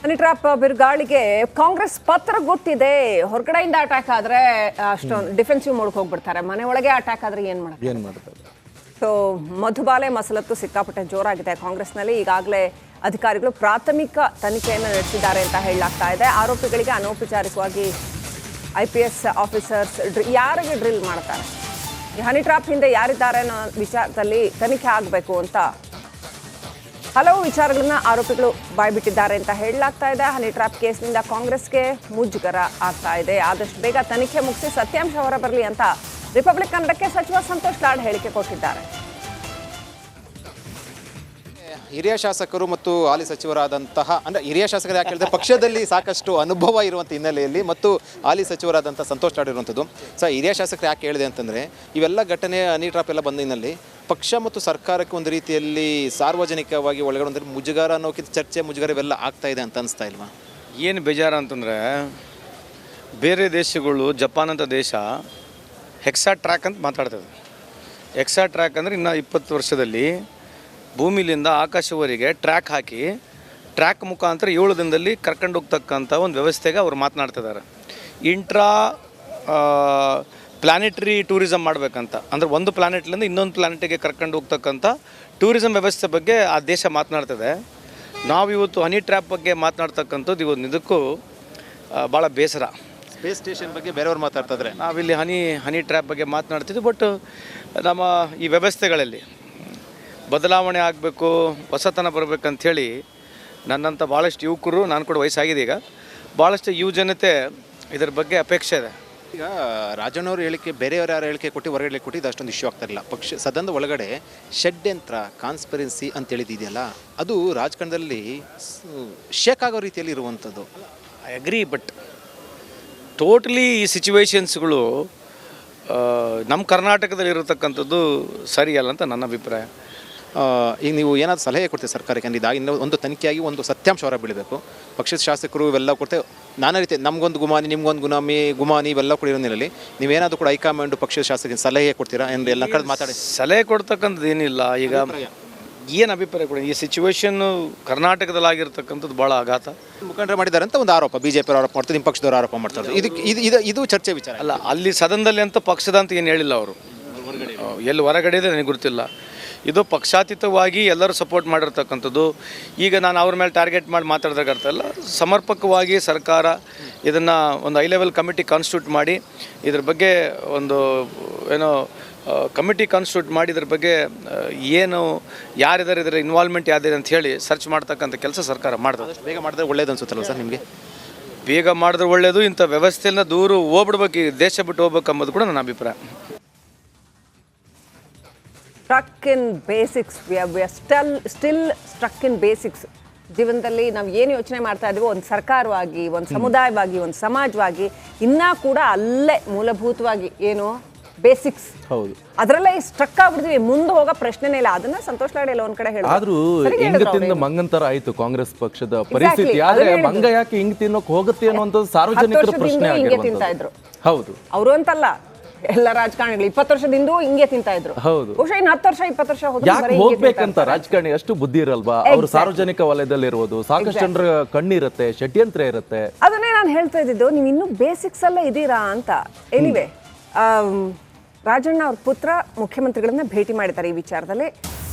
Honey trap ಬಿರುಗಾಳಿಗೆ Congress ಪತ್ರ ಗೊತ್ತಿದೆ. ಹೊರಗಡೆಯಿಂದ ಅಟ್ಯಾಕ್ ಆದ್ರೆ ಅಷ್ಟೊಂದು ಡಿಫೆನ್ಸಿವ್ ಮೋಡ್ಗೆ ಹೋಗ್ಬಿಡ್ತಾರೆ. ಮನೆ ಒಳಗೆ ಅಟ್ಯಾಕ್ ಆದ್ರೆ ಏನ್ ಮಾಡ್ತಾರೆ? ಸೊ ಮಧುಬಾಲೆ ಮಸಲತ್ತು ಸಿಕ್ಕಾಪಟ್ಟೆ ಜೋರಾಗಿದೆ ಕಾಂಗ್ರೆಸ್ನಲ್ಲಿ. ಈಗಾಗಲೇ ಅಧಿಕಾರಿಗಳು ಪ್ರಾಥಮಿಕ ತನಿಖೆಯನ್ನು ನಡೆಸಿದ್ದಾರೆ ಅಂತ ಹೇಳಲಾಗ್ತಾ ಇದೆ. ಆರೋಪಿಗಳಿಗೆ ಅನೌಪಚಾರಿಕವಾಗಿ IPS ಆಫೀಸರ್ಸ್ ಯಾರಿಗೆ ಡ್ರಿಲ್ ಮಾಡ್ತಾರೆ, ಈ ಹನಿ ಟ್ರ್ಯಾಪ್ ಹಿಂದೆ ಯಾರಿದ್ದಾರೆ ಅನ್ನೋ ವಿಚಾರದಲ್ಲಿ ತನಿಖೆ ಆಗಬೇಕು ಅಂತ ಹಲವು ವಿಚಾರಗಳನ್ನ ಆರೋಪಿಗಳು ಬಾಯ್ಬಿಟ್ಟಿದ್ದಾರೆ ಅಂತ ಹೇಳಲಾಗ್ತಾ ಇದೆ. ಹನಿ ಟ್ರ್ಯಾಪ್ ಕೇಸ್ನಿಂದ ಕಾಂಗ್ರೆಸ್ಗೆ ಮುಜುಗರ ಆಗ್ತಾ ಇದೆ. ಆದಷ್ಟು ಬೇಗ ತನಿಖೆ ಮುಗಿಸಿ ಸತ್ಯಾಂಶ ಹೊರಬರಲಿ ಅಂತ ರಿಪಬ್ಲಿಕ್ ಕನ್ನಡಕ್ಕೆ ಸಚಿವ ಸಂತೋಷ್ ಲಾಡ್ ಹೇಳಿಕೆ ಕೊಟ್ಟಿದ್ದಾರೆ. ಹಿರಿಯ ಶಾಸಕರು ಮತ್ತು ಹಾಲಿ ಸಚಿವರಾದಂತಹ ಅಂದರೆ ಹಿರಿಯ ಶಾಸಕರು ಯಾಕೆ ಹೇಳಿದ್ರೆ ಪಕ್ಷದಲ್ಲಿ ಸಾಕಷ್ಟು ಅನುಭವ ಇರುವಂಥ ಹಿನ್ನೆಲೆಯಲ್ಲಿ ಮತ್ತು ಹಾಲಿ ಸಚಿವರಾದಂಥ ಸಂತೋಷ್ ಲಾಡ್ ಇರುವಂಥದ್ದು. ಹಿರಿಯ ಶಾಸಕರು ಯಾಕೆ ಹೇಳಿದೆ ಅಂತಂದರೆ ಇವೆಲ್ಲ ಘಟನೆ ಹನಿ ಟ್ರಾಪ್ ಎಲ್ಲ ಬಂದ ಹಿನ್ನೆಲೆ ಪಕ್ಷ ಮತ್ತು ಸರ್ಕಾರಕ್ಕೆ ಒಂದು ರೀತಿಯಲ್ಲಿ ಸಾರ್ವಜನಿಕವಾಗಿ ಒಳಗಡೆ ಒಂದು ಮುಜುಗರ ಅನ್ನೋಕ್ಕಿಂತ ಚರ್ಚೆ ಮುಜುಗರ ಇವೆಲ್ಲ ಆಗ್ತಾ ಇದೆ ಅಂತ ಅನಿಸ್ತಾ ಇಲ್ವಾ? ಏನು ಬೇಜಾರು ಅಂತಂದರೆ ಬೇರೆ ದೇಶಗಳು, ಜಪಾನ್ ಅಂತ ದೇಶ ಹೆಕ್ಸಾ ಟ್ರ್ಯಾಕ್ ಅಂತ ಮಾತಾಡ್ತದೆ. ಹೆಕ್ಸಾ ಟ್ರ್ಯಾಕ್ ಅಂದರೆ ಇನ್ನು 20 ವರ್ಷದಲ್ಲಿ ಭೂಮಿಲಿಂದ ಆಕಾಶವರೆಗೆ ಟ್ರ್ಯಾಕ್ ಹಾಕಿ ಟ್ರ್ಯಾಕ್ ಮುಖಾಂತರ 7 ದಿನದಲ್ಲಿ ಕರ್ಕೊಂಡು ಹೋಗ್ತಕ್ಕಂಥ ಒಂದು ವ್ಯವಸ್ಥೆಗೆ ಅವರು ಮಾತನಾಡ್ತಿದ್ದಾರೆ. ಇಂಟ್ರಾ ಪ್ಲಾನೆಟರಿ ಟೂರಿಸಮ್ ಮಾಡಬೇಕಂತ, ಅಂದರೆ ಒಂದು ಪ್ಲಾನೆಟ್ಲಿಂದ ಇನ್ನೊಂದು ಪ್ಲಾನೆಟಿಗೆ ಕರ್ಕೊಂಡು ಹೋಗ್ತಕ್ಕಂಥ ಟೂರಿಸಮ್ ವ್ಯವಸ್ಥೆ ಬಗ್ಗೆ ಆ ದೇಶ ಮಾತನಾಡ್ತದೆ. ನಾವಿವತ್ತು ಹನಿ ಟ್ರ್ಯಾಪ್ ಬಗ್ಗೆ ಮಾತನಾಡ್ತಕ್ಕಂಥದ್ದು ಇವತ್ತು ಇದಕ್ಕೂ ಭಾಳ ಬೇಸರ. ಸ್ಪೇಸ್ ಸ್ಟೇಷನ್ ಬಗ್ಗೆ ಬೇರೆಯವ್ರು ಮಾತಾಡ್ತಾ ಇದ್ದಾರೆ, ನಾವಿಲ್ಲಿ ಹನಿ ಟ್ರ್ಯಾಪ್ ಬಗ್ಗೆ ಮಾತನಾಡ್ತಿದ್ವಿ. ಬಟ್ ನಮ್ಮ ಈ ವ್ಯವಸ್ಥೆಗಳಲ್ಲಿ ಬದಲಾವಣೆ ಆಗಬೇಕು, ಹೊಸತನ ಬರಬೇಕಂಥೇಳಿ ನನ್ನಂಥ ಭಾಳಷ್ಟು ಯುವಕರು, ನಾನು ಕೂಡ ವಯಸ್ಸಾಗಿದೆ ಈಗ, ಭಾಳಷ್ಟು ಯುವ ಜನತೆ ಇದರ ಬಗ್ಗೆ ಅಪೇಕ್ಷೆ ಇದೆ. ಈಗ ರಾಜಣ್ಣವ್ರ ಹೇಳಿಕೆ ಬೇರೆಯವ್ರು ಯಾರು ಹೇಳಿಕೆ ಕೊಟ್ಟು ಹೊರಗಡೆ ಕೊಟ್ಟು ಇದು ಅಷ್ಟೊಂದು ಇಶ್ಯೂ ಆಗ್ತಾ ಇಲ್ಲ. ಪಕ್ಷ ಸದನದ ಒಳಗಡೆ ಷಡ್ಯಂತ್ರ ಕಾನ್ಸ್ಪಿರೆನ್ಸಿ ಅಂತ ಹೇಳಿದೆಯಲ್ಲ, ಅದು ರಾಜಕಾರಣದಲ್ಲಿ ಶೇಕ್ ಆಗೋ ರೀತಿಯಲ್ಲಿ ಇರುವಂಥದ್ದು. ಐ ಅಗ್ರಿ, ಬಟ್ ಟೋಟಲಿ ಈ ಸಿಚುವೇಶನ್ಸ್ಗಳು ನಮ್ಮ ಕರ್ನಾಟಕದಲ್ಲಿ ಇರತಕ್ಕಂಥದ್ದು ಸರಿಯಲ್ಲ ಅಂತ ನನ್ನ ಅಭಿಪ್ರಾಯ. ಈಗ ನೀವು ಏನಾದರೂ ಸಲಹೆ ಕೊಡ್ತೀವಿ ಸರ್ಕಾರಕ್ಕೆ ಅಂದರೆ ಇದಾಗಿ ಒಂದು ತನಿಖೆಯಾಗಿ ಒಂದು ಸತ್ಯಾಂಶ ಹೊರ ಬೀಳಬೇಕು. ಪಕ್ಷದ ಶಾಸಕರು ಇವೆಲ್ಲ ಕೊಡ್ತೇವೆ, ನಾನಾ ರೀತಿ ನಮಗೊಂದು ಗುಮಾನಿ, ನಿಮ್ಗೊಂದು ಗುಮಾನಿ ಇವೆಲ್ಲ ಕೂಡ ಇರೋದ್ರಲ್ಲಿ ನೀವೇನಾದರೂ ಕೂಡ ಹೈಕಮಾಂಡ್ ಪಕ್ಷದ ಶಾಸಕರಿಗೆ ಸಲಹೆ ಕೊಡ್ತೀರಾ ಎಂದು ಎಲ್ಲ ಕಡೆ ಮಾತಾಡಿ? ಸಲಹೆ ಕೊಡ್ತಕ್ಕಂಥದ್ದು ಏನಿಲ್ಲ. ಈಗ ಏನು ಅಭಿಪ್ರಾಯ ಕೊಡಿ, ಈ ಸಿಚುವೇಶನ್ನು ಕರ್ನಾಟಕದಲ್ಲಾಗಿರ್ತಕ್ಕಂಥದ್ದು ಭಾಳ ಆಘಾತ. ಮುಖಂಡರು ಮಾಡಿದ್ದಾರೆ ಅಂತ ಒಂದು ಆರೋಪ, BJP ಆರೋಪ ಮಾಡ್ತಾರೆ, ನಿಮ್ಮ ಪಕ್ಷದವರು ಆರೋಪ ಮಾಡ್ತಾರೆ. ಇದು ಚರ್ಚೆ ವಿಚಾರ ಅಲ್ಲ. ಅಲ್ಲಿ ಸದನದಲ್ಲಿ ಅಂತ ಪಕ್ಷದ ಅಂತ ಏನು ಹೇಳಿಲ್ಲ ಅವರು, ಎಲ್ಲಿ ಹೊರಗಡೆ ಇದೆ ನನಗೆ ಗೊತ್ತಿಲ್ಲ. ಇದು ಪಕ್ಷಾತೀತವಾಗಿ ಎಲ್ಲರೂ ಸಪೋರ್ಟ್ ಮಾಡಿರ್ತಕ್ಕಂಥದ್ದು. ಈಗ ನಾನು ಅವ್ರ ಮೇಲೆ ಟಾರ್ಗೆಟ್ ಮಾಡಿ ಮಾತಾಡಿದಾಗ ಅರ್ಥ ಇಲ್ಲ. ಸಮರ್ಪಕವಾಗಿ ಸರ್ಕಾರ ಇದನ್ನು ಒಂದು ಹೈ ಲೆವೆಲ್ ಕಮಿಟಿ ಕಾನ್ಸ್ಟಿಟ್ಯೂಟ್ ಮಾಡಿ ಇದ್ರ ಬಗ್ಗೆ ಒಂದು ಕಮಿಟಿ ಕಾನ್ಸ್ಟಿಟ್ಯೂಟ್ ಮಾಡಿ ಇದ್ರ ಬಗ್ಗೆ ಏನು ಯಾರಿದ್ದಾರೆ, ಇದರ ಇನ್ವಾಲ್ವ್ಮೆಂಟ್ ಯಾರಿದೆ ಅಂತ ಹೇಳಿ ಸರ್ಚ್ ಮಾಡ್ತಕ್ಕಂಥ ಕೆಲಸ ಸರ್ಕಾರ ಮಾಡ್ತದೆ. ಬೇಗ ಮಾಡಿದ್ರೆ ಒಳ್ಳೇದು ಅನ್ಸುತ್ತಲ್ಲ ಸರ್ ನಿಮಗೆ? ಬೇಗ ಮಾಡಿದ್ರೆ ಒಳ್ಳೆಯದು. ಇಂಥ ವ್ಯವಸ್ಥೆಯಿಂದ ದೂರ ಹೋಗ್ಬಿಡ್ಬೇಕು, ಈ ದೇಶ ಬಿಟ್ಟು ಹೋಗ್ಬೇಕು ಅಂಬೋದು ಕೂಡ ನನ್ನ ಅಭಿಪ್ರಾಯ. Struck in basics, we are still struck in basics. ಜೀವನದಲ್ಲಿ ನಾವು ಏನು ಯೋಚನೆ ಮಾಡ್ತಾ ಇದ್ದೀವೋ, ಒಂದು ಸರ್ಕಾರವಾಗಿ, ಒಂದು ಸಮುದಾಯವಾಗಿ, ಒಂದು ಸಮಾಜವಾಗಿ, ಇನ್ನೂ ಕೂಡ ಅಲ್ಲೇ ಮೂಲಭೂತವಾಗಿ ಏನು ಬೇಸಿಕ್ಸ್, ಹೌದು, ಅದರಲ್ಲೇ ಸ್ಟ್ರಕ್ ಆಗ್ಬಿಡ್ತೀವಿ. ಮುಂದೆ ಹೋಗೋ ಪ್ರಶ್ನೆನೇ ಇಲ್ಲ. ಅದನ್ನ ಸಂತೋಷ್ ಲಾಡ್ ಎಲ್ಲ ಒಂದ್ ಕಡೆ ಹೇಳಿದ್ರು. ಆದ್ರೂ ಹಿಂಗ ತಿಂದ ಮಂಗಂತರ ಆಯ್ತು ಕಾಂಗ್ರೆಸ್ ಪಕ್ಷದ ಪರಿಸ್ಥಿತಿ. ಆದ್ರೆ ಮಂಗ ಯಾಕೆ ಹಿಂಗ್ ತಿನ್ನೋಕ್ ಹೋಗುತ್ತೆ ಅನ್ನುವಂಥದ್ದು ಸಾರ್ವಜನಿಕರ ಪ್ರಶ್ನೆ ಆಗಿರುವಂತದ್ದು. ಹೌದು, ಅವರು ಅಂತಲ್ಲ, ಎಲ್ಲ ರಾಜಕಾರಣಿಗಳು 20 ವರ್ಷದಿಂದ ಹಿಂಗೆ ತಿಂತಾ ಇದ್ರು. ಹೌದು, ಬಹುಶಃ ಇನ್ನು 10 ವರ್ಷ 20 ವರ್ಷ ಯಾಕೆ ಹೋಗ್ಬೇಕಂತ ರಾಜಕಾರಣಿ ಅಷ್ಟು ಬುದ್ಧಿ ಇರಲ್ವಾ? ಅವರು ಸಾರ್ವಜನಿಕ ವಲಯದಲ್ಲಿ ಇರುವುದು, ಸಾಕಷ್ಟು ಜನರ ಕಣ್ಣಿರುತ್ತೆ, ಷಡ್ಯಂತ್ರ ಇರುತ್ತೆ. ಅದನ್ನೇ ನಾನು ಹೇಳ್ತಾ ಇದ್ದಿದ್ದು, ನೀವು ಇನ್ನೂ ಬೇಸಿಕ್ಸ್ ಅಲ್ಲೇ ಇದ್ದೀರಾ ಅಂತ. ಎನಿವೆ, ರಾಜಣ್ಣ ಅವ್ರ ಪುತ್ರ ಮುಖ್ಯಮಂತ್ರಿಗಳನ್ನ ಭೇಟಿ ಮಾಡಿದ್ದಾರೆ ಈ ವಿಚಾರದಲ್ಲಿ.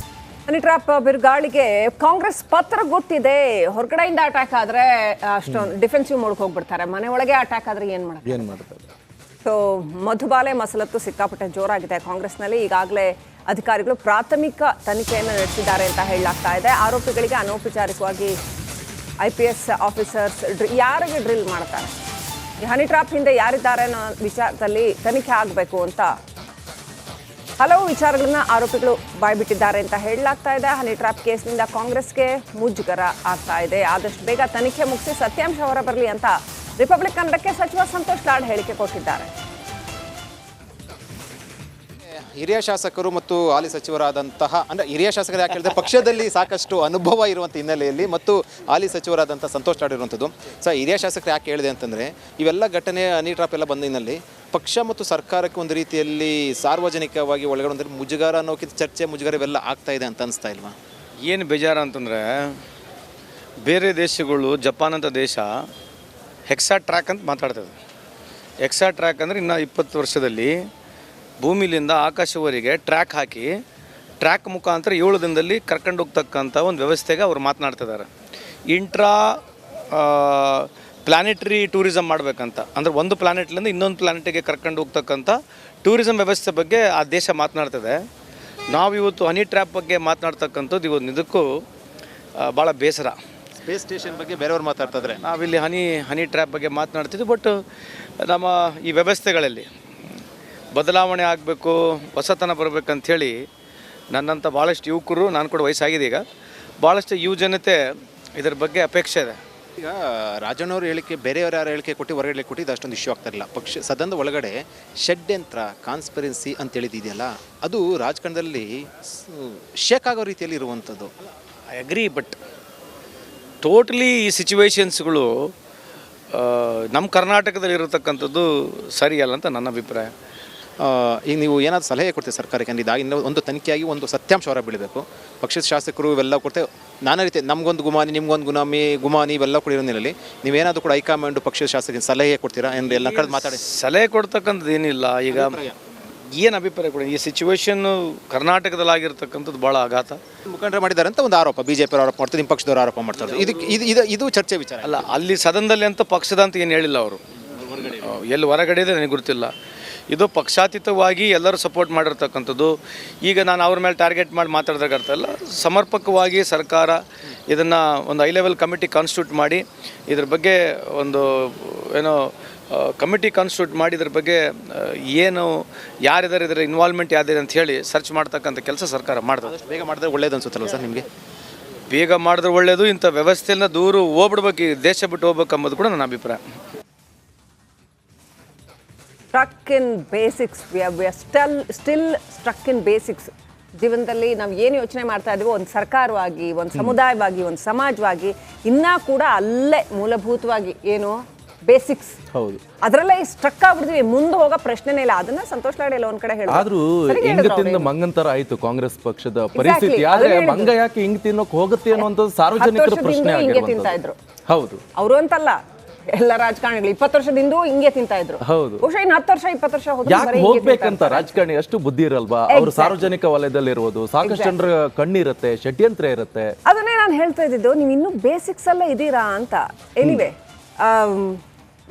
ಹನಿ ಟ್ರ್ಯಾಪ್ ಬಿರುಗಾಳಿಗೆ ಕಾಂಗ್ರೆಸ್ ಪತ್ರ ಗೊತ್ತಿದೆ. ಹೊರಗಡೆಯಿಂದ ಅಟ್ಯಾಕ್ ಆದ್ರೆ ಅಷ್ಟೊಂದು ಡಿಫೆನ್ಸಿವ್ ಮೋಡ್ಗೆ ಹೋಗ್ಬಿಡ್ತಾರೆ. ಮನೆ ಒಳಗೆ ಅಟ್ಯಾಕ್ ಆದ್ರೆ ಏನ್ ಮಾಡ್ತಾರೆ? ಸೊ ಮಧುಬಾಲೆ ಮಸಲತ್ತು ಸಿಕ್ಕಾಪಟ್ಟೆ ಜೋರಾಗಿದೆ ಕಾಂಗ್ರೆಸ್ನಲ್ಲಿ. ಈಗಾಗಲೇ ಅಧಿಕಾರಿಗಳು ಪ್ರಾಥಮಿಕ ತನಿಖೆಯನ್ನು ನಡೆಸಿದ್ದಾರೆ ಅಂತ ಹೇಳಲಾಗ್ತಾ ಇದೆ. ಆರೋಪಿಗಳಿಗೆ ಅನೌಪಚಾರಿಕವಾಗಿ IPS ಆಫೀಸರ್ಸ್ ಯಾರಿಗೆ ಡ್ರಿಲ್ ಮಾಡ್ತಾರೆ, ಈ ಹನಿ ಟ್ರ್ಯಾಪ್ ಹಿಂದೆ ಯಾರಿದ್ದಾರೆ ಅನ್ನೋ ವಿಚಾರದಲ್ಲಿ ತನಿಖೆ ಆಗಬೇಕು ಅಂತ ಹಲವು ವಿಚಾರಗಳನ್ನ ಆರೋಪಿಗಳು ಬಾಯ್ಬಿಟ್ಟಿದ್ದಾರೆ ಅಂತ ಹೇಳಲಾಗ್ತಾ ಇದೆ. ಹನಿ ಟ್ರ್ಯಾಪ್ ಕೇಸ್ನಿಂದ ಕಾಂಗ್ರೆಸ್ಗೆ ಮುಜುಗರ ಆಗ್ತಾ ಇದೆ. ಆದಷ್ಟು ಬೇಗ ತನಿಖೆ ಮುಗಿಸಿ ಸತ್ಯಾಂಶ ಹೊರಬರಲಿ ಅಂತ ರಿಪಬ್ಲಿಕ್ ಕನ್ನಡಕ್ಕೆ ಸಚಿವ ಸಂತೋಷ್ ಲಾಡ್ ಹೇಳಿಕೆ ಕೊಟ್ಟಿದ್ದಾರೆ. ಹಿರಿಯ ಶಾಸಕರು ಮತ್ತು ಹಾಲಿ ಸಚಿವರಾದಂತಹ ಅಂದರೆ ಹಿರಿಯ ಶಾಸಕರು ಯಾಕೆ ಹೇಳಿದ್ರೆ ಪಕ್ಷದಲ್ಲಿ ಸಾಕಷ್ಟು ಅನುಭವ ಇರುವಂಥ ಹಿನ್ನೆಲೆಯಲ್ಲಿ ಮತ್ತು ಹಾಲಿ ಸಚಿವರಾದಂಥ ಸಂತೋಷ್ ಲಾಡ್ ಇರುವಂಥದ್ದು. ಹಿರಿಯ ಶಾಸಕರು ಯಾಕೆ ಹೇಳಿದೆ ಅಂತಂದರೆ ಇವೆಲ್ಲ ಘಟನೆ ಹನಿ ಟ್ರಾಪ್ ಎಲ್ಲ ಬಂದ ಹಿನ್ನೆಲೆ ಪಕ್ಷ ಮತ್ತು ಸರ್ಕಾರಕ್ಕೆ ಒಂದು ರೀತಿಯಲ್ಲಿ ಸಾರ್ವಜನಿಕವಾಗಿ ಒಳಗಡೆ ಒಂದು ಮುಜುಗರ ಅನ್ನೋಕ್ಕಿಂತ ಚರ್ಚೆ ಮುಜುಗರ ಇವೆಲ್ಲ ಆಗ್ತಾ ಇದೆ ಅಂತ ಅನಿಸ್ತಾ ಇಲ್ವಾ? ಏನು ಬೇಜಾರು ಅಂತಂದರೆ ಬೇರೆ ದೇಶಗಳು ಜಪಾನ್ ಅಂತ ದೇಶ ಹೆಕ್ಸಾ ಟ್ರ್ಯಾಕ್ ಅಂತ ಮಾತಾಡ್ತದೆ. ಹೆಕ್ಸಾ ಟ್ರ್ಯಾಕ್ ಅಂದರೆ ಇನ್ನು 20 ವರ್ಷದಲ್ಲಿ ಭೂಮಿಲಿಂದ ಆಕಾಶವರೆಗೆ ಟ್ರ್ಯಾಕ್ ಹಾಕಿ ಟ್ರ್ಯಾಕ್ ಮುಖಾಂತರ 7 ದಿನದಲ್ಲಿ ಕರ್ಕೊಂಡು ಹೋಗ್ತಕ್ಕಂಥ ಒಂದು ವ್ಯವಸ್ಥೆಗೆ ಅವ್ರು ಮಾತನಾಡ್ತಿದ್ದಾರೆ. ಇಂಟ್ರಾ ಪ್ಲಾನೆಟರಿ ಟೂರಿಸಮ್ ಮಾಡಬೇಕಂತ, ಅಂದರೆ ಒಂದು ಪ್ಲಾನೆಟ್ಲಿಂದ ಇನ್ನೊಂದು ಪ್ಲಾನೆಟಿಗೆ ಕರ್ಕೊಂಡು ಹೋಗ್ತಕ್ಕಂಥ ಟೂರಿಸಮ್ ವ್ಯವಸ್ಥೆ ಬಗ್ಗೆ ಆ ದೇಶ ಮಾತನಾಡ್ತದೆ. ನಾವಿವತ್ತು ಹನಿ ಟ್ರ್ಯಾಪ್ ಬಗ್ಗೆ ಮಾತನಾಡ್ತಕ್ಕಂಥದ್ದು ಇವತ್ತು ಇದಕ್ಕೂ ಭಾಳ ಬೇಸರ. ಸ್ಪೇಸ್ ಸ್ಟೇಷನ್ ಬಗ್ಗೆ ಬೇರೆಯವ್ರು ಮಾತಾಡ್ತಿದ್ರೆ ನಾವಿಲ್ಲಿ ಹನಿ ಟ್ರ್ಯಾಪ್ ಬಗ್ಗೆ ಮಾತನಾಡ್ತಿದ್ವಿ. ಬಟ್ ನಮ್ಮ ಈ ವ್ಯವಸ್ಥೆಗಳಲ್ಲಿ ಬದಲಾವಣೆ ಆಗಬೇಕು, ಹೊಸತನ ಬರಬೇಕಂಥೇಳಿ ನನ್ನಂಥ ಭಾಳಷ್ಟು ಯುವಕರು, ನಾನು ಕೂಡ ವಯಸ್ಸಾಗಿದೆ ಈಗ, ಭಾಳಷ್ಟು ಯುವ ಜನತೆ ಇದರ ಬಗ್ಗೆ ಅಪೇಕ್ಷೆ ಇದೆ. ಈಗ ರಾಜಣ್ಣವ್ರ ಹೇಳಿಕೆ ಬೇರೆಯವ್ರ ಯಾರು ಹೇಳಿಕೆ ಕೊಟ್ಟು ಹೊರಗಡೆ ಕೊಟ್ಟು ಇದು ಅಷ್ಟೊಂದು ಇಶ್ಯೂ ಆಗ್ತಾಯಿಲ್ಲ. ಸದನದ ಒಳಗಡೆ ಷಡ್ಯಂತ್ರ ಕಾನ್ಸ್ಪರೆನ್ಸಿ ಅಂತ ಹೇಳಿದೆಯಲ್ಲ, ಅದು ರಾಜಕಾರಣದಲ್ಲಿ ಶೇಕ್ ಆಗೋ ರೀತಿಯಲ್ಲಿ ಇರುವಂಥದ್ದು. ಐ ಅಗ್ರಿ, ಬಟ್ ಟೋಟಲಿ ಈ ಸಿಚುವೇಶನ್ಸ್ಗಳು ನಮ್ಮ ಕರ್ನಾಟಕದಲ್ಲಿ ಇರತಕ್ಕಂಥದ್ದು ಸರಿಯಲ್ಲ ಅಂತ ನನ್ನ ಅಭಿಪ್ರಾಯ. ಈಗ ನೀವು ಏನಾದರೂ ಸಲಹೆ ಕೊಡ್ತೀವಿ ಸರ್ಕಾರಕ್ಕೆ, ಇದಾಗ ಇನ್ನೂ ಒಂದು ತನಿಖೆಯಾಗಿ ಒಂದು ಸತ್ಯಾಂಶ ಹೊರ ಬೀಳಬೇಕು. ಪಕ್ಷದ ಶಾಸಕರು ಇವೆಲ್ಲ ಕೊಡ್ತೇವೆ, ನಾನಾ ರೀತಿ ನಮಗೊಂದು ಗುಮಾನಿ, ನಿಮ್ಗೊಂದು ಗುಮಾನಿ ಇವೆಲ್ಲ ಕೂಡ ಇರೋದ್ರಲ್ಲಿ ನೀವೇನಾದರೂ ಕೂಡ ಹೈಕಮಾಂಡ್ ಪಕ್ಷದ ಶಾಸಕರಿಗೆ ಸಲಹೆ ಕೊಡ್ತೀರಾ ಏನು? ಎಲ್ಲ ಕಡೆ ಮಾತಾಡಿ ಸಲಹೆ ಕೊಡ್ತಕ್ಕಂಥದ್ದು ಏನಿಲ್ಲ. ಈಗ ಏನು ಅಭಿಪ್ರಾಯ ಕೊಡಿ, ಈ ಸಿಚುವೇಶನ್ನು ಕರ್ನಾಟಕದಲ್ಲಿ ಆಗಿರ್ತಕ್ಕಂಥದ್ದು ಭಾಳ ಆಘಾತ. ಮುಖಂಡರು ಮಾಡಿದ್ದಾರೆ ಅಂತ ಒಂದು ಆರೋಪ, BJP ಆರೋಪ ಮಾಡ್ತಾರೆ, ನಿಮ್ಮ ಪಕ್ಷದವರು ಆರೋಪ ಮಾಡ್ತಾರೆ. ಇದು ಚರ್ಚೆ ವಿಚಾರ ಅಲ್ಲ. ಅಲ್ಲಿ ಸದನದಲ್ಲಿ ಅಂತ ಪಕ್ಷದ ಅಂತ ಏನು ಹೇಳಿಲ್ಲ ಅವರು, ಎಲ್ಲಿ ಹೊರಗಡೆ ಇದೆ ನನಗೆ ಗೊತ್ತಿಲ್ಲ. ಇದು ಪಕ್ಷಾತೀತವಾಗಿ ಎಲ್ಲರೂ ಸಪೋರ್ಟ್ ಮಾಡಿರ್ತಕ್ಕಂಥದ್ದು. ಈಗ ನಾನು ಅವ್ರ ಮೇಲೆ ಟಾರ್ಗೆಟ್ ಮಾಡಿ ಮಾತಾಡೋದಾಗರ್ತಲ್ಲ, ಸಮರ್ಪಕವಾಗಿ ಸರ್ಕಾರ ಇದನ್ನು ಒಂದು ಹೈ ಲೆವೆಲ್ ಕಮಿಟಿ ಕಾನ್ಸ್ಟಿಟ್ಯೂಟ್ ಮಾಡಿ ಇದ್ರ ಬಗ್ಗೆ ಒಂದು ಏನೋ ಕಮಿಟಿ ಕಾನ್ಸ್ಟಿಟ್ಯೂಟ್ ಮಾಡಿ ಇದ್ರ ಬಗ್ಗೆ ಏನು ಯಾರಿದ್ದಾರೆ, ಇದರ ಇನ್ವಾಲ್ವ್ಮೆಂಟ್ ಯಾರಿದೆ ಅಂತ ಹೇಳಿ ಸರ್ಚ್ ಮಾಡ್ತಕ್ಕಂಥ ಕೆಲಸ ಸರ್ಕಾರ ಮಾಡ್ತದೆ. ಬೇಗ ಮಾಡಿದ್ರೆ ಒಳ್ಳೇದು ಅನ್ಸುತ್ತಲ್ಲ ಸರ್ ನಿಮಗೆ? ಬೇಗ ಮಾಡಿದ್ರೆ ಒಳ್ಳೆಯದು. ಇಂಥ ವ್ಯವಸ್ಥೆಯಿಂದ ದೂರ ಹೋಗ್ಬಿಡ್ಬೇಕು, ದೇಶ ಬಿಟ್ಟು ಹೋಗ್ಬೇಕು ಅಂಬೋದು ಕೂಡ ನನ್ನ ಅಭಿಪ್ರಾಯ. Struck in basics, we are still struck in basics. ಜೀವನದಲ್ಲಿ ನಾವು ಏನು ಯೋಚನೆ ಮಾಡ್ತಾ ಇದ್ದೀವೋ, ಒಂದು ಸರ್ಕಾರವಾಗಿ, ಒಂದು ಸಮುದಾಯವಾಗಿ, ಒಂದು ಸಮಾಜವಾಗಿ, ಇನ್ನೂ ಕೂಡ ಅಲ್ಲೇ ಮೂಲಭೂತವಾಗಿ ಏನು ಬೇಸಿಕ್ಸ್, ಹೌದು, ಅದರಲ್ಲೇ ಸ್ಟ್ರಕ್ ಆಗ್ಬಿಡ್ತೀವಿ. ಮುಂದೆ ಹೋಗೋ ಪ್ರಶ್ನೆನೇ ಇಲ್ಲ. ಅದನ್ನ ಸಂತೋಷ್ ಲಾಡ್ ಎಲ್ಲ ಒಂದ್ ಕಡೆ ಹೇಳಿದ್ರು. ಆದ್ರೂ ಹಿಂಗ್ ತಿಂದ ಮಂಗಂತರ ಆಯ್ತು ಕಾಂಗ್ರೆಸ್ ಪಕ್ಷದ ಪರಿಸ್ಥಿತಿ. ಆದ್ರೆ ಮಂಗ ಯಾಕೆ ಹಿಂಗ್ ತಿನ್ನೋಕ್ ಹೋಗುತ್ತೆ ಅನ್ನುವಂಥದ್ದು ಸಾರ್ವಜನಿಕರ ಪ್ರಶ್ನೆ ಆಗಿರುವಂತದ್ದು. ಹೌದು, ಅವರು ಅಂತಲ್ಲ, ಎಲ್ಲ ರಾಜಕಾರಣಿಗಳು 20 ವರ್ಷದಿಂದ ಹಿಂಗೆ ತಿಂತಾ ಇದ್ರು. ಹೌದು, ಬಹುಶಃ ಇನ್ನು 10 ವರ್ಷ 20 ವರ್ಷ ಯಾಕೆ ಹೋಗ್ಬೇಕಂತ ರಾಜಕಾರಣಿ ಅಷ್ಟು ಬುದ್ಧಿ ಇರಲ್ವಾ? ಅವರು ಸಾರ್ವಜನಿಕ ವಲಯದಲ್ಲಿ ಇರುವುದು, ಸಾಕಷ್ಟು ಜನರ ಕಣ್ಣಿರುತ್ತೆ, ಷಡ್ಯಂತ್ರ ಇರುತ್ತೆ. ಅದನ್ನೇ ನಾನು ಹೇಳ್ತಾ ಇದ್ದಿದ್ದು, ನೀವು ಇನ್ನೂ ಬೇಸಿಕ್ಸ್ ಅಲ್ಲೇ ಇದ್ದೀರಾ ಅಂತ. ಎನಿವೆ,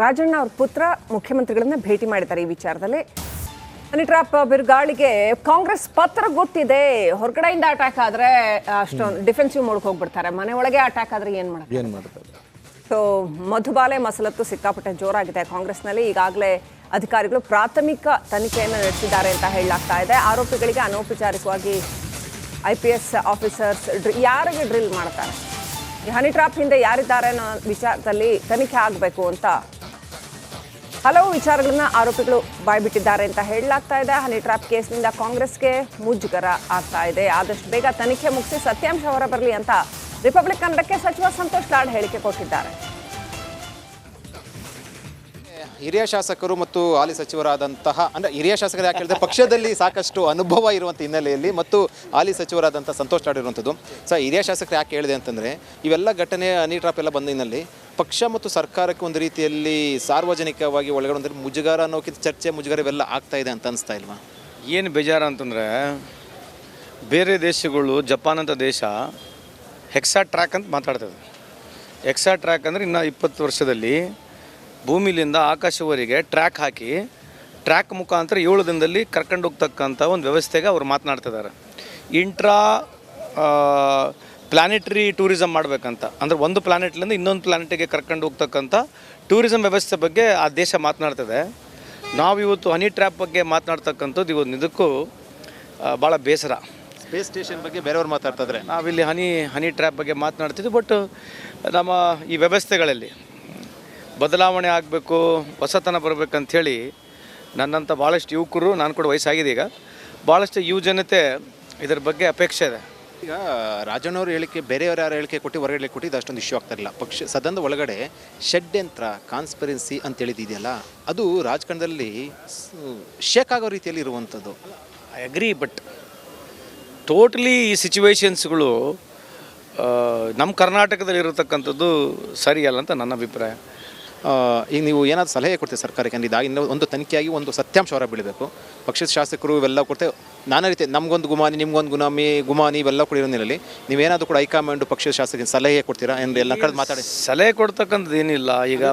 ರಾಜಣ್ಣ ಅವ್ರ ಪುತ್ರ ಮುಖ್ಯಮಂತ್ರಿಗಳನ್ನ ಭೇಟಿ ಮಾಡಿದ್ದಾರೆ ಈ ವಿಚಾರದಲ್ಲಿ. ಹನಿ ಟ್ರ್ಯಾಪ್ ಬಿರುಗಾಳಿಗೆ ಕಾಂಗ್ರೆಸ್ ಪತ್ರ ಗೊತ್ತಿದೆ. ಹೊರಗಡೆಯಿಂದ ಅಟ್ಯಾಕ್ ಆದ್ರೆ ಅಷ್ಟೊಂದು ಡಿಫೆನ್ಸಿವ್ ಮೋಡ್ಗೆ ಹೋಗ್ಬಿಡ್ತಾರೆ, ಮನೆ ಒಳಗೆ ಅಟ್ಯಾಕ್ ಆದ್ರೆ ಏನ್ ಮಾಡ್ತಾರೆ? ಸೊ ಮಧುಬಾಲೆ ಮಸಲತ್ತು ಸಿಕ್ಕಾಪಟ್ಟೆ ಜೋರಾಗಿದೆ ಕಾಂಗ್ರೆಸ್ನಲ್ಲಿ. ಈಗಾಗಲೇ ಅಧಿಕಾರಿಗಳು ಪ್ರಾಥಮಿಕ ತನಿಖೆಯನ್ನು ನಡೆಸಿದ್ದಾರೆ ಅಂತ ಹೇಳಲಾಗ್ತಾ ಇದೆ. ಆರೋಪಿಗಳಿಗೆ ಅನೌಪಚಾರಿಕವಾಗಿ IPS ಆಫೀಸರ್ಸ್ ಯಾರಿಗೆ ಡ್ರಿಲ್ ಮಾಡ್ತಾರೆ, ಈ ಹನಿ ಟ್ರ್ಯಾಪ್ ಹಿಂದೆ ಯಾರಿದ್ದಾರೆ ಅನ್ನೋ ವಿಚಾರದಲ್ಲಿ ತನಿಖೆ ಆಗಬೇಕು ಅಂತ ಹಲವು ವಿಚಾರಗಳನ್ನ ಆರೋಪಿಗಳು ಬಾಯ್ಬಿಟ್ಟಿದ್ದಾರೆ ಅಂತ ಹೇಳಲಾಗ್ತಾ ಇದೆ. ಹನಿ ಟ್ರ್ಯಾಪ್ ಕೇಸ್ನಿಂದ ಕಾಂಗ್ರೆಸ್ಗೆ ಮುಜುಗರ ಆಗ್ತಾ ಇದೆ. ಆದಷ್ಟು ಬೇಗ ತನಿಖೆ ಮುಗಿಸಿ ಸತ್ಯಾಂಶ ಹೊರಬರಲಿ ಅಂತ ರಿಪಬ್ಲಿಕ್ ಕನ್ನಡಕ್ಕೆ ಸಚಿವ ಸಂತೋಷ್ ಲಾಡ್ ಹೇಳಿಕೆ ಕೊಟ್ಟಿದ್ದಾರೆ. ಹಿರಿಯ ಶಾಸಕರು ಮತ್ತು ಹಾಲಿ ಸಚಿವರಾದಂತಹ, ಅಂದರೆ ಹಿರಿಯ ಶಾಸಕರು ಯಾಕೆ ಹೇಳಿದ್ರೆ ಪಕ್ಷದಲ್ಲಿ ಸಾಕಷ್ಟು ಅನುಭವ ಇರುವಂಥ ಹಿನ್ನೆಲೆಯಲ್ಲಿ ಮತ್ತು ಹಾಲಿ ಸಚಿವರಾದಂಥ ಸಂತೋಷ್ ಲಾಡ್ ಇರುವಂಥದ್ದು. ಹಿರಿಯ ಶಾಸಕರು ಯಾಕೆ ಹೇಳಿದೆ ಅಂತಂದರೆ, ಇವೆಲ್ಲ ಘಟನೆ ಹನಿ ಟ್ರಾಪ್ ಎಲ್ಲ ಬಂದ ಹಿನ್ನೆಲೆಯಲ್ಲಿ ಪಕ್ಷ ಮತ್ತು ಸರ್ಕಾರಕ್ಕೆ ಒಂದು ರೀತಿಯಲ್ಲಿ ಸಾರ್ವಜನಿಕವಾಗಿ ಒಳಗಡೆ ಒಂದು ಮುಜುಗರ ಅನ್ನೋಕ್ಕಿಂತ ಚರ್ಚೆ ಮುಜುಗರ ಇವೆಲ್ಲ ಆಗ್ತಾ ಇದೆ ಅಂತ ಅನಿಸ್ತಾ ಇಲ್ವಾ? ಏನು ಬೇಜಾರು ಅಂತಂದರೆ, ಬೇರೆ ದೇಶಗಳು, ಜಪಾನ್ ಅಂತ ದೇಶ ಹೆಕ್ಸಾ ಟ್ರ್ಯಾಕ್ ಅಂತ ಮಾತಾಡ್ತದೆ. ಹೆಕ್ಸಾ ಟ್ರ್ಯಾಕ್ ಅಂದರೆ ಇನ್ನು 20 ವರ್ಷದಲ್ಲಿ ಭೂಮಿಲಿಂದ ಆಕಾಶವರೆಗೆ ಟ್ರ್ಯಾಕ್ ಹಾಕಿ ಟ್ರ್ಯಾಕ್ ಮುಖಾಂತರ 7 ದಿನದಲ್ಲಿ ಕರ್ಕೊಂಡು ಹೋಗ್ತಕ್ಕಂಥ ಒಂದು ವ್ಯವಸ್ಥೆಗೆ ಅವ್ರು ಮಾತನಾಡ್ತಿದ್ದಾರೆ. ಇಂಟ್ರಾ ಪ್ಲಾನೆಟರಿ ಟೂರಿಸಮ್ ಮಾಡಬೇಕಂತ, ಅಂದರೆ ಒಂದು ಪ್ಲಾನೆಟ್ಲಿಂದ ಇನ್ನೊಂದು ಪ್ಲಾನೆಟಿಗೆ ಕರ್ಕೊಂಡು ಹೋಗ್ತಕ್ಕಂಥ ಟೂರಿಸಮ್ ವ್ಯವಸ್ಥೆ ಬಗ್ಗೆ ಆ ದೇಶ ಮಾತನಾಡ್ತದೆ. ನಾವಿವತ್ತು ಹನಿ ಟ್ರ್ಯಾಪ್ ಬಗ್ಗೆ ಮಾತನಾಡ್ತಕ್ಕಂಥದ್ದು ಇವತ್ತು ಇದಕ್ಕೂ ಭಾಳ ಬೇಸರ. ಸ್ಪೇಸ್ ಸ್ಟೇಷನ್ ಬಗ್ಗೆ ಬೇರೆಯವ್ರು ಮಾತಾಡ್ತಿದ್ರೆ ನಾವಿಲ್ಲಿ ಹನಿ ಟ್ರ್ಯಾಪ್ ಬಗ್ಗೆ ಮಾತನಾಡ್ತಿದ್ವಿ. ಬಟ್ ನಮ್ಮ ಈ ವ್ಯವಸ್ಥೆಗಳಲ್ಲಿ ಬದಲಾವಣೆ ಆಗಬೇಕು, ಹೊಸತನ ಬರಬೇಕಂಥೇಳಿ ನನ್ನಂಥ ಭಾಳಷ್ಟು ಯುವಕರು, ನಾನು ಕೂಡ ವಯಸ್ಸಾಗಿದೆ ಈಗ, ಭಾಳಷ್ಟು ಯುವ ಜನತೆ ಇದರ ಬಗ್ಗೆ ಅಪೇಕ್ಷೆ ಇದೆ. ಈಗ ರಾಜಣ್ಣವ್ರ ಹೇಳಿಕೆ ಬೇರೆಯವ್ರ ಯಾರು ಹೇಳಿಕೆ ಕೊಟ್ಟು ಹೊರಗಡೆ ಕೊಟ್ಟು ಇದು ಅಷ್ಟೊಂದು ಇಶ್ಯೂ ಆಗ್ತಾಯಿಲ್ಲ. ಸದನದ ಒಳಗಡೆ ಷಡ್ಯಂತ್ರ ಕಾನ್ಸ್ಪರೆನ್ಸಿ ಅಂತ ಹೇಳಿದೆಯಲ್ಲ, ಅದು ರಾಜಕಾರಣದಲ್ಲಿ ಶೇಕ್ ಆಗೋ ರೀತಿಯಲ್ಲಿ ಇರುವಂಥದ್ದು. ಐ ಅಗ್ರಿ, ಬಟ್ ಟೋಟಲಿ ಈ ಸಿಚುವೇಶನ್ಸ್ಗಳು ನಮ್ಮ ಕರ್ನಾಟಕದಲ್ಲಿ ಇರತಕ್ಕಂಥದ್ದು ಸರಿಯಲ್ಲ ಅಂತ ನನ್ನ ಅಭಿಪ್ರಾಯ. ಈಗ ನೀವು ಏನಾದರೂ ಸಲಹೆ ಕೊಡ್ತೀವಿ ಸರ್ಕಾರಕ್ಕೆ ಅಂದರೆ ಇದಾಗಿನ ಒಂದು ತನಿಖೆಯಾಗಿ ಒಂದು ಸತ್ಯಾಂಶ ಹೊರ ಬೀಳಬೇಕು. ಪಕ್ಷದ ಶಾಸಕರು ಇವೆಲ್ಲ ಕೊಡ್ತೇವೆ ನಾನಾ ರೀತಿ ನಮಗೊಂದು ಗುಮಾನಿ ನಿಮ್ಗೊಂದು ಗುಮಾನಿ ಇವೆಲ್ಲ ಕೂಡ ಇರೋದ್ರಲ್ಲಿ ನೀವೇನಾದರೂ ಕೂಡ ಹೈಕಮಾಂಡ್ ಪಕ್ಷದ ಶಾಸಕರಿಗೆ ಸಲಹೆ ಕೊಡ್ತೀರಾ ಎಂದು ಎಲ್ಲ ಕಳೆದು ಮಾತಾಡಿ. ಸಲಹೆ ಕೊಡ್ತಕ್ಕಂಥದ್ದು ಏನಿಲ್ಲ. ಈಗ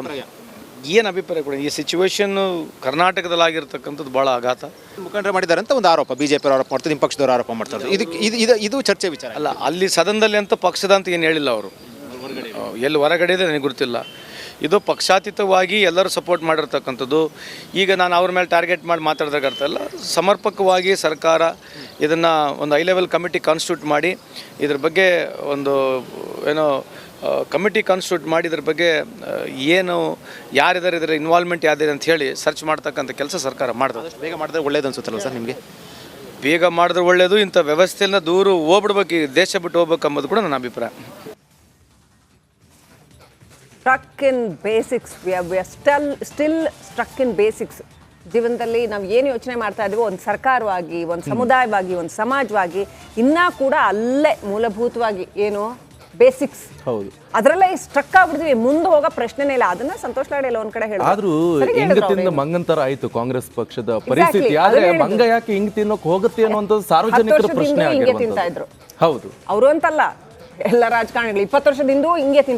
ಏನು ಅಭಿಪ್ರಾಯ ಕೊಡಿ, ಈ ಸಿಚುವೇಶನ್ನು ಕರ್ನಾಟಕದಲ್ಲಾಗಿರ್ತಕ್ಕಂಥದ್ದು ಭಾಳ ಆಘಾತ. ಮುಖಂಡರು ಮಾಡಿದ್ದಾರೆ ಅಂತ ಒಂದು ಆರೋಪ, ಬಿಜೆಪಿ ಆರೋಪ ಮಾಡ್ತಾರೆ, ನಿಮ್ಮ ಪಕ್ಷದವರು ಆರೋಪ ಮಾಡ್ತಾರೆ. ಇದು ಚರ್ಚೆ ವಿಚಾರ ಅಲ್ಲ. ಅಲ್ಲಿ ಸದನದಲ್ಲಿ ಅಂತ ಪಕ್ಷದ ಅಂತ ಏನು ಹೇಳಿಲ್ಲ ಅವರು, ಎಲ್ಲಿ ಹೊರಗಡೆ ಇದೆ ನನಗೆ ಗೊತ್ತಿಲ್ಲ. ಇದು ಪಕ್ಷಾತೀತವಾಗಿ ಎಲ್ಲರೂ ಸಪೋರ್ಟ್ ಮಾಡಿರ್ತಕ್ಕಂಥದ್ದು. ಈಗ ನಾನು ಅವ್ರ ಮೇಲೆ ಟಾರ್ಗೆಟ್ ಮಾಡಿ ಮಾತಾಡಿದಾಗ ಅರ್ಥ ಇಲ್ಲ. ಸಮರ್ಪಕವಾಗಿ ಸರ್ಕಾರ ಇದನ್ನು ಒಂದು ಹೈ ಲೆವೆಲ್ ಕಮಿಟಿ ಕಾನ್ಸ್ಟಿಟ್ಯೂಟ್ ಮಾಡಿ ಇದ್ರ ಬಗ್ಗೆ ಒಂದು ಏನೋ ಕಮಿಟಿ ಕಾನ್ಸ್ಟಿಟ್ಯೂಟ್ ಮಾಡಿ ಇದ್ರ ಬಗ್ಗೆ ಏನು ಯಾರಿದ್ದಾರೆ ಇದರ ಇನ್ವಾಲ್ವ್ಮೆಂಟ್ ಯಾರಿದೆ ಅಂತ ಹೇಳಿ ಸರ್ಚ್ ಮಾಡ್ತಕ್ಕಂಥ ಕೆಲಸ ಸರ್ಕಾರ ಮಾಡ್ತದೆ. ಬೇಗ ಮಾಡಿದ್ರೆ ಒಳ್ಳೇದು ಅನ್ಸುತ್ತಲ್ಲ ಸರ್ ನಿಮಗೆ? ಬೇಗ ಮಾಡಿದ್ರೆ ಒಳ್ಳೆಯದು. ಇಂಥ ವ್ಯವಸ್ಥೆಯನ್ನು ದೂರ ಹೋಗ್ಬಿಡ್ಬೇಕು, ದೇಶ ಬಿಟ್ಟು ಹೋಗ್ಬೇಕು ಅಂಬೋದು ಕೂಡ ನನ್ನ ಅಭಿಪ್ರಾಯ. Struck in basics, we are still struck in basics. ಜೀವನದಲ್ಲಿ ನಾವು ಏನು ಯೋಚನೆ ಮಾಡ್ತಾ ಇದ್ದೀವೋ ಒಂದು ಸರ್ಕಾರವಾಗಿ, ಒಂದು ಸಮುದಾಯವಾಗಿ, ಒಂದು ಸಮಾಜವಾಗಿ ಇನ್ನೂ ಕೂಡ ಅಲ್ಲೇ ಮೂಲಭೂತವಾಗಿ ಏನು ಬೇಸಿಕ್ಸ್, ಹೌದು, ಅದರಲ್ಲೇ ಸ್ಟ್ರಕ್ ಆಗ್ಬಿಡ್ತೀವಿ. ಮುಂದೆ ಹೋಗೋ ಪ್ರಶ್ನೆನೇ ಇಲ್ಲ. ಅದನ್ನ ಸಂತೋಷ್ ಲಾಡ್ ಎಲ್ಲ ಒಂದ್ ಕಡೆ ಹೇಳಿದ್ರು. ಆದ್ರೂ ಇಂಗತಿಂದ ಮಂಗಂತರ ಆಯ್ತು ಕಾಂಗ್ರೆಸ್ ಪಕ್ಷದ ಪರಿಸ್ಥಿತಿ. ಆದ್ರೆ ಮಂಗ ಯಾಕೆ ಹಿಂಗ್ ತಿನ್ನೋಕ್ ಹೋಗುತ್ತೆ ಅನ್ನುವಂಥದ್ದು ಸಾರ್ವಜನಿಕರ ಪ್ರಶ್ನೆ ಹಿಂಗೆ ತಿಂತಾ ಇದ್ರು. ಹೌದು, ಅವರು ಅಂತಲ್ಲ, ಎಲ್ಲ ರಾಜಕಾರಣಿಗಳು 20 ವರ್ಷದಿಂದ ಹಿಂಗೆ